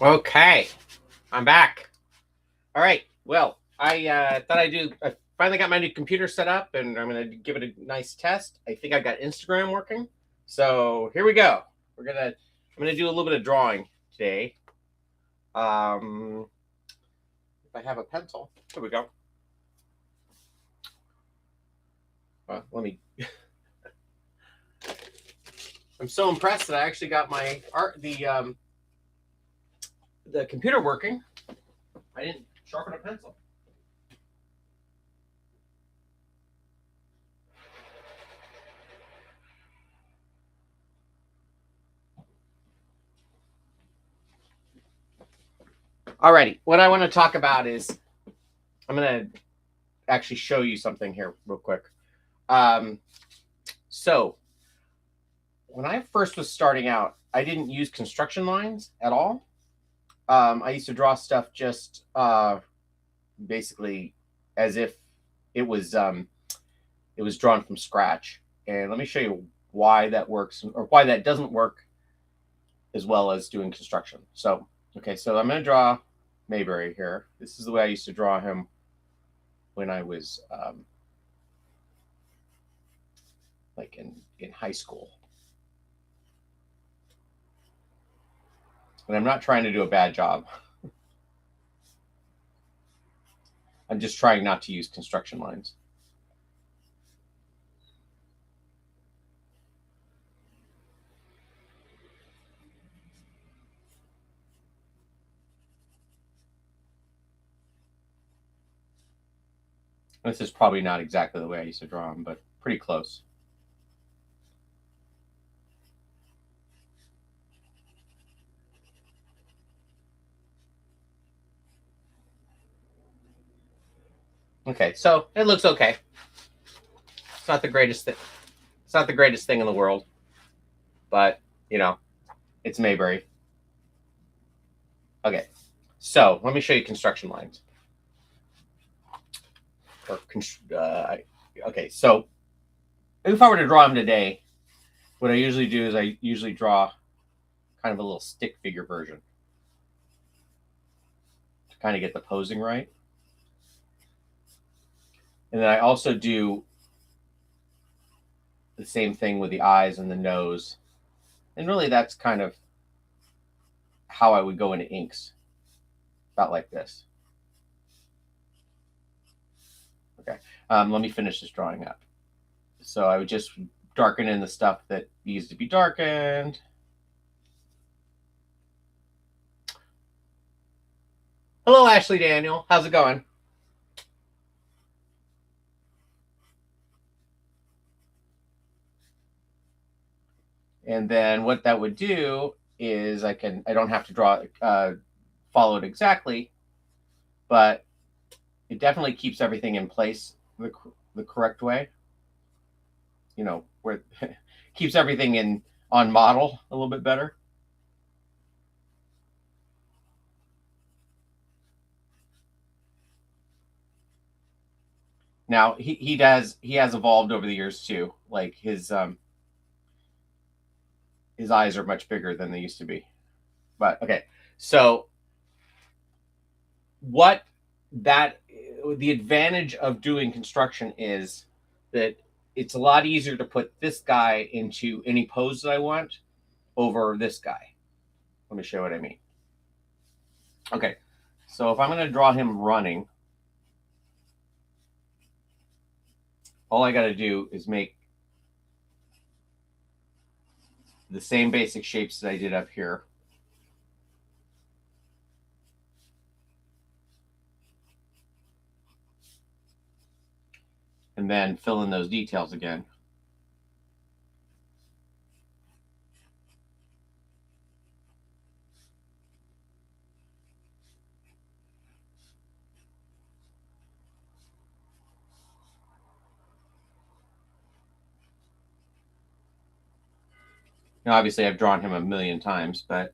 Okay, I'm back. All right. Well, thought I finally got my new computer set up, and I'm gonna give it a nice test. I think I got Instagram working. So here we go. I'm gonna do a little bit of drawing today. If I have a pencil, here we go. Let me. I'm so impressed that I actually got my art the computer working. I didn't sharpen a pencil. Alrighty, what I want to talk about is I'm gonna actually show you something here real quick. Um, so when I first was starting out, I didn't use construction lines at all. I used to draw stuff just basically as if it was um, it was drawn from scratch. And let me show you why that works or why that doesn't work as well as doing construction. So okay, so I'm going to draw Mayberry here. This is the way I used to draw him when I was like in high school. And I'm not trying to do a bad job. I'm just trying not to use construction lines. This is probably not exactly the way I used to draw them, but pretty close. Okay, so it looks okay. It's not the greatest thing. It's not the greatest thing in the world, but you know, it's Mayberry. Okay, so let me show you construction lines. Or okay, so if I were to draw them today, what I usually do is I usually draw kind of a little stick figure version to kind of get the posing right. And then I also do the same thing with the eyes and the nose. And really, that's kind of how I would go into inks, about like this. Okay, let me finish this drawing up. So I would just darken in the stuff that needs to be darkened. Hello, Ashley Daniel. How's it going? And then what that would do is I don't have to draw follow it exactly, but it definitely keeps everything in place the correct way. You know, where keeps everything in on model a little bit better. Now he has evolved over the years too. Like his eyes are much bigger than they used to be. But okay, so what that the advantage of doing construction is that it's a lot easier to put this guy into any pose that I want over this guy. Let me show you what I mean. Okay, so if I'm going to draw him running, all I got to do is make the same basic shapes that I did up here. And then fill in those details again. Now, obviously, I've drawn him a million times, but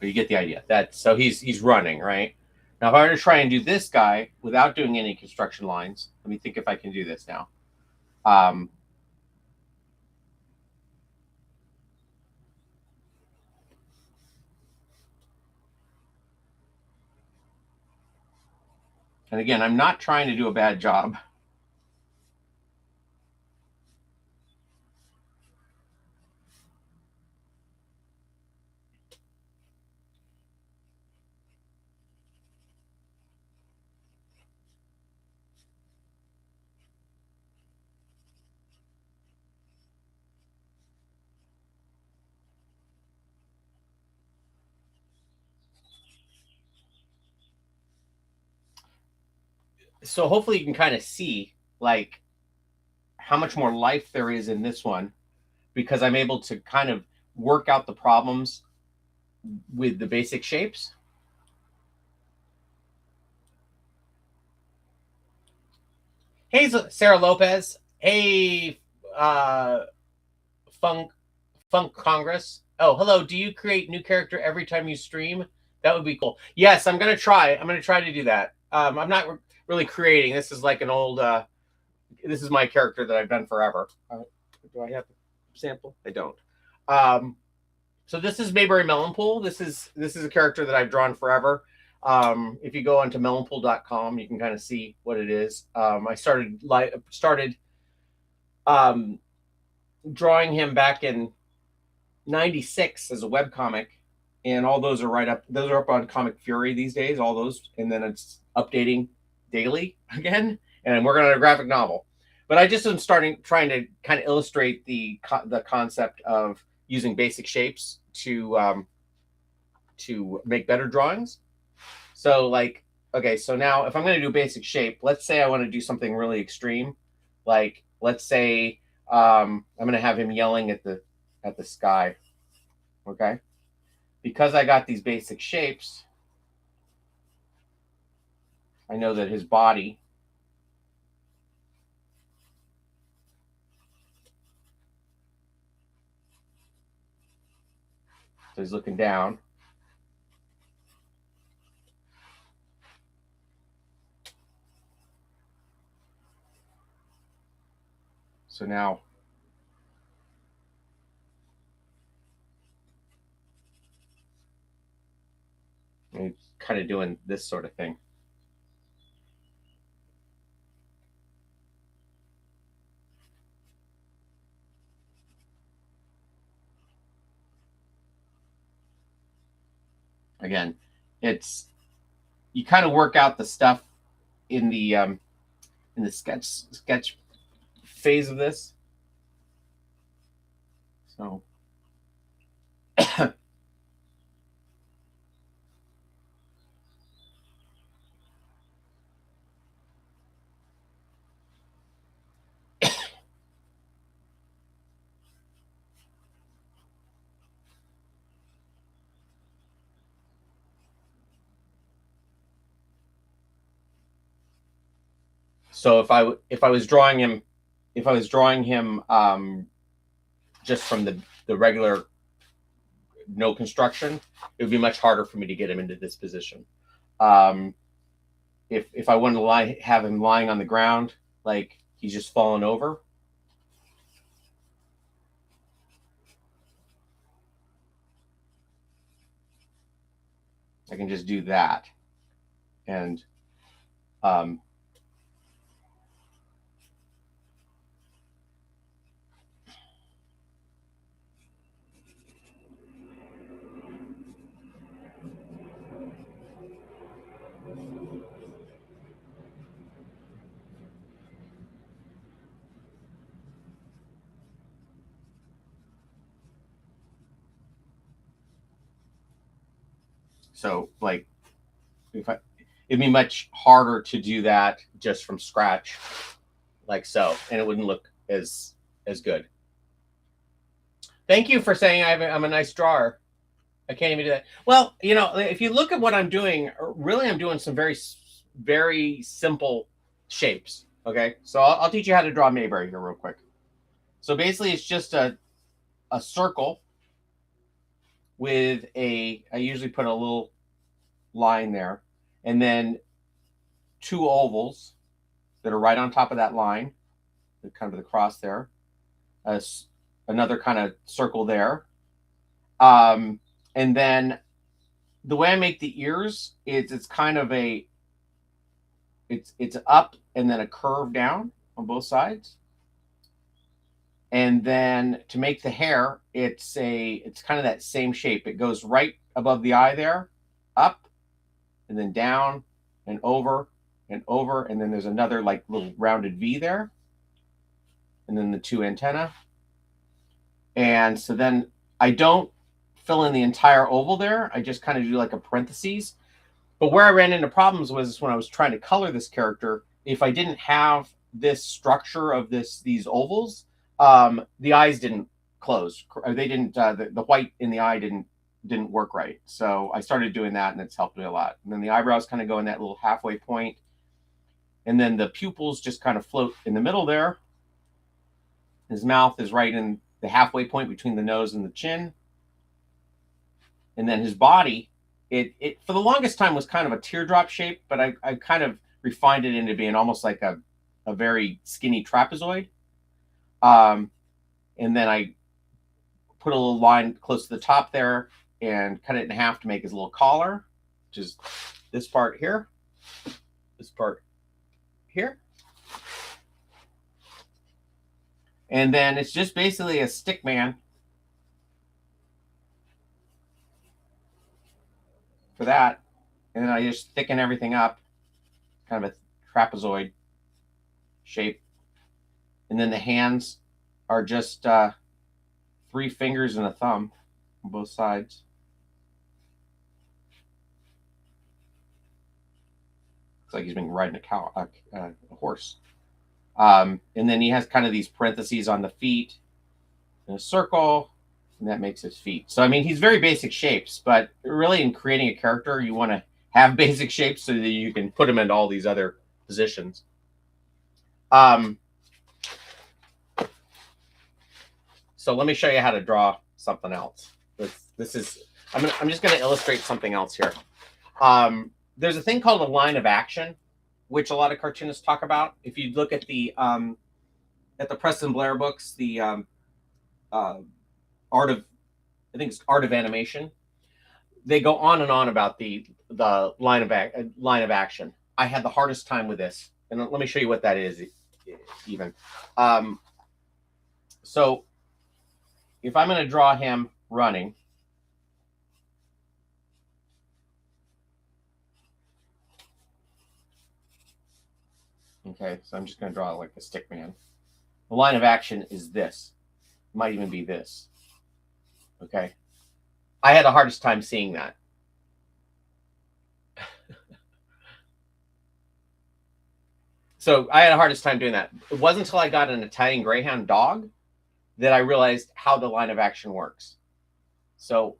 But you get the idea. So he's running, right? Now, if I were to try and do this guy without doing any construction lines, let me think if I can do this now. And again, I'm not trying to do a bad job. So hopefully you can kind of see like how much more life there is in this one, because I'm able to kind of work out the problems with the basic shapes. Hey, Sarah Lopez. Hey, Funk Congress. Oh, hello. Do you create new character every time you stream? That would be cool. Yes, I'm gonna try. I'm gonna try to do that. I'm not really creating. This is like an old. This is my character that I've done forever. Do I have a sample? I don't. So this is Mayberry Melonpool. This is a character that I've drawn forever. If you go onto melonpool.com, you can kind of see what it is. I started drawing him back in '96 as a webcomic, and all those are right up. Those are up on Comic Fury these days. All those, and then it's updating daily again. And I'm working on a graphic novel. But I just am trying to kind of illustrate the concept of using basic shapes to make better drawings. So like, okay, so now if I'm going to do basic shape, let's say I want to do something really extreme, like let's say I'm going to have him yelling at the sky. Okay, because I got these basic shapes, I know that his body so he's looking down. So now I'm kind of doing this sort of thing. Again, it's you kind of work out the stuff in the sketch phase of this. So so if I was drawing him just from the regular no construction, it would be much harder for me to get him into this position. If I wanted to have him lying on the ground, like he's just fallen over, I can just do that. And so like it'd be much harder to do that just from scratch, like so, and it wouldn't look as good. Thank you for saying I'm a nice drawer. I can't even do that. Well, if you look at what I'm doing, really, I'm doing some very, very simple shapes. Okay, so I'll teach you how to draw Mayberry here real quick. So basically, it's just a circle with I usually put a little line there, and then two ovals that are right on top of that line, the kind of the cross there, another kind of circle there. And then the way I make the ears is it's kind of it's up and then a curve down on both sides. And then to make the hair, it's kind of that same shape. It goes right above the eye there, up, and then down and over, and then there's another like little rounded V there, and then the two antenna. And so then I don't fill in the entire oval there. I just kind of do like a parentheses. But where I ran into problems was when I was trying to color this character. If I didn't have this structure of these ovals, the eyes didn't close. They didn't. The white in the eye didn't work right. So I started doing that, and it's helped me a lot. And then the eyebrows kind of go in that little halfway point, and then the pupils just kind of float in the middle there. His mouth is right in the halfway point between the nose and the chin, and then his body. It for the longest time was kind of a teardrop shape, but I kind of refined it into being almost like a very skinny trapezoid. And then I put a little line close to the top there and cut it in half to make his little collar, which is this part here, this part here. And then it's just basically a stick man for that. And then I just thicken everything up, kind of a trapezoid shape. And then the hands are just 3 fingers and a thumb on both sides. Looks like he's been riding a horse. And then he has kind of these parentheses on the feet and a circle, and that makes his feet. So, I mean, he's very basic shapes, but really in creating a character, you want to have basic shapes so that you can put him into all these other positions. So let me show you how to draw something else. This is, I'm just going to illustrate something else here. There's a thing called a line of action, which a lot of cartoonists talk about. If you look at the Preston Blair books, the art of animation, they go on and on about the line of action. I had the hardest time with this, and let me show you what that is. Even so, if I'm going to draw him running, okay, so I'm just going to draw like a stick man. The line of action is this. It might even be this. Okay. I had the hardest time seeing that. So I had the hardest time doing that. It wasn't until I got an Italian Greyhound dog that I realized how the line of action works. So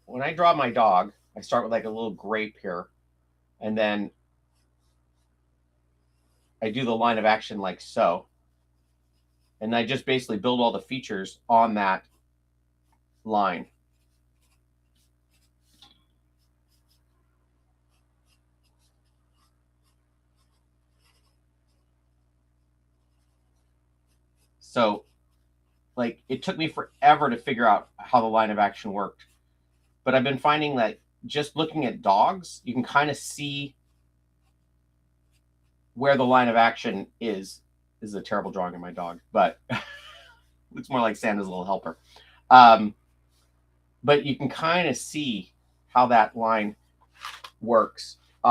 when I draw my dog, I start with like a little grape here, and then I do the line of action like so. And I just basically build all the features on that line. So, like, it took me forever to figure out how the line of action worked. But I've been finding that just looking at dogs, you can kind of see where the line of action is. This is a terrible drawing of my dog, but looks more like Santa's little helper. But you can kind of see how that line works. If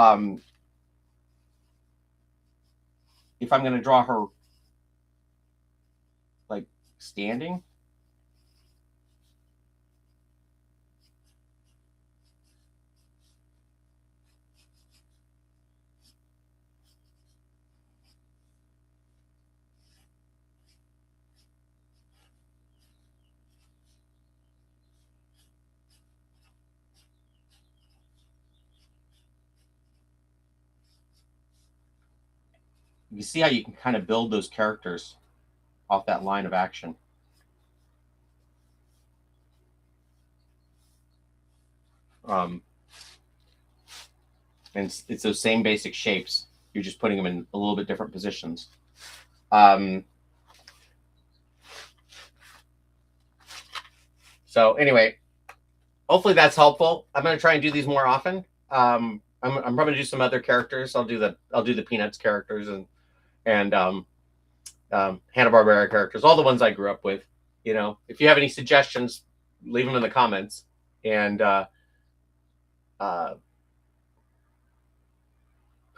I'm going to draw her like standing, you see how you can kind of build those characters off that line of action. And it's those same basic shapes. You're just putting them in a little bit different positions. So anyway, hopefully that's helpful. I'm going to try and do these more often. I'm probably going to do some other characters. I'll do the Peanuts characters and Hanna-Barbera characters, all the ones I grew up with. You know, if you have any suggestions, leave them in the comments. And oh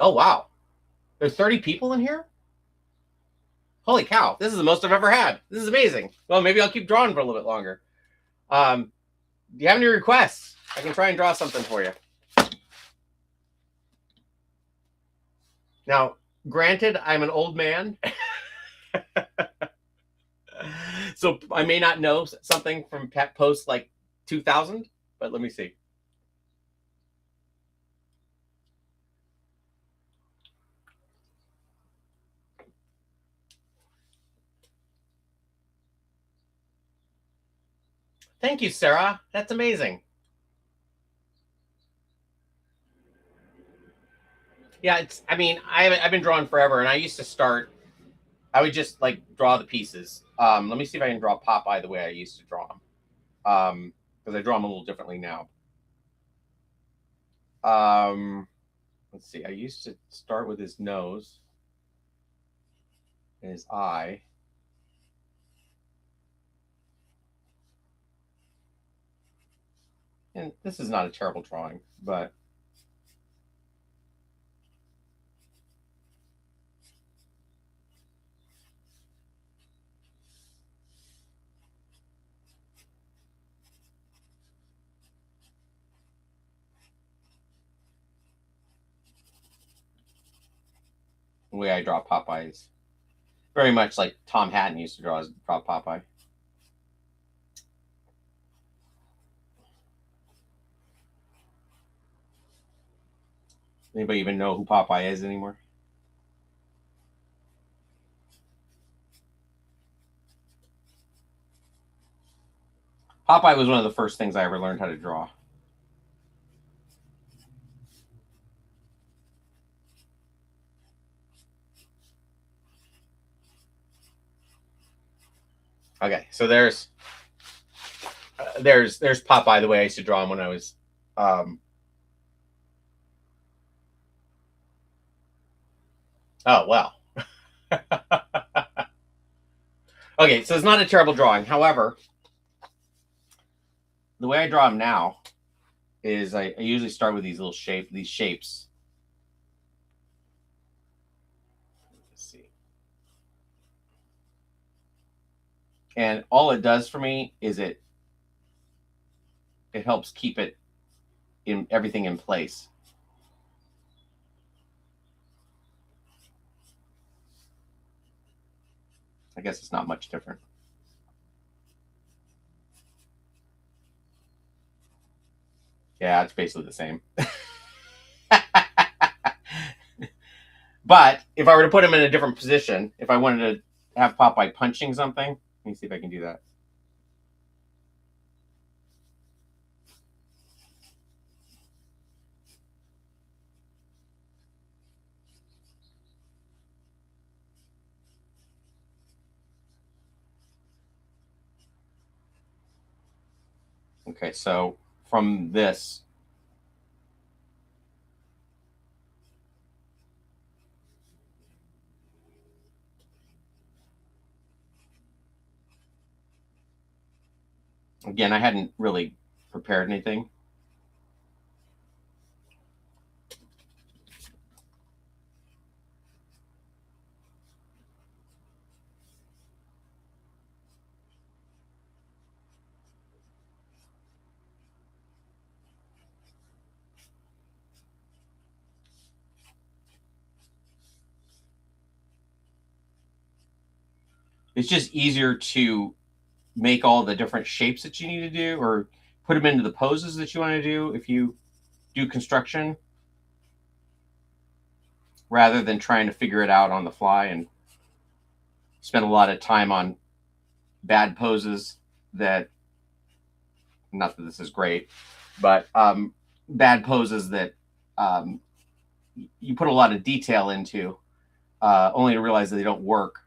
wow, there's 30 people in here. Holy cow, this is the most I've ever had. This is amazing. Well, maybe I'll keep drawing for a little bit longer. Do you have any requests? I can try and draw something for you. Now, granted, I'm an old man. So I may not know something from post like 2000, but let me see. Thank you, Sarah. That's amazing. Yeah, I mean, I've been drawing forever, and I used to start. I would just like draw the pieces. Let me see if I can draw Popeye the way I used to draw him, because I draw him a little differently now. Let's see. I used to start with his nose and his eye. And this is not a terrible drawing, but the way I draw Popeye is very much like Tom Hatton used to draw Popeye. Anybody even know who Popeye is anymore? Popeye was one of the first things I ever learned how to draw. Okay, so there's Popeye the way I used to draw him when I was oh well. Okay, so it's not a terrible drawing. However, the way I draw him now is I usually start with these shapes. Let's see. And all it does for me is it helps keep it in everything in place. I guess it's not much different. Yeah, it's basically the same. But if I were to put him in a different position, if I wanted to have Popeye punching something, let me see if I can do that. Okay, so from this, again, I hadn't really prepared anything. It's just easier to make all the different shapes that you need to do, or put them into the poses that you want to do if you do construction, rather than trying to figure it out on the fly and spend a lot of time on bad poses that, not that this is great, but bad poses that you put a lot of detail into, only to realize that they don't work.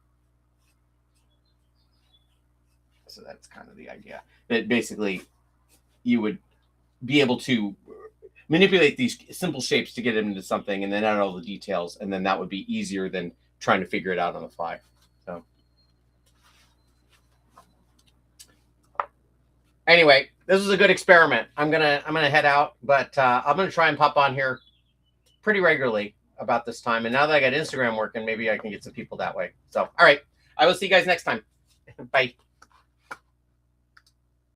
So that's kind of the idea. That basically you would be able to manipulate these simple shapes to get it into something and then add all the details, and then that would be easier than trying to figure it out on the fly. So anyway, this was a good experiment. I'm gonna head out, but I'm gonna try and pop on here pretty regularly about this time. And now that I got Instagram working, maybe I can get some people that way. So all right, I will see you guys next time. Bye.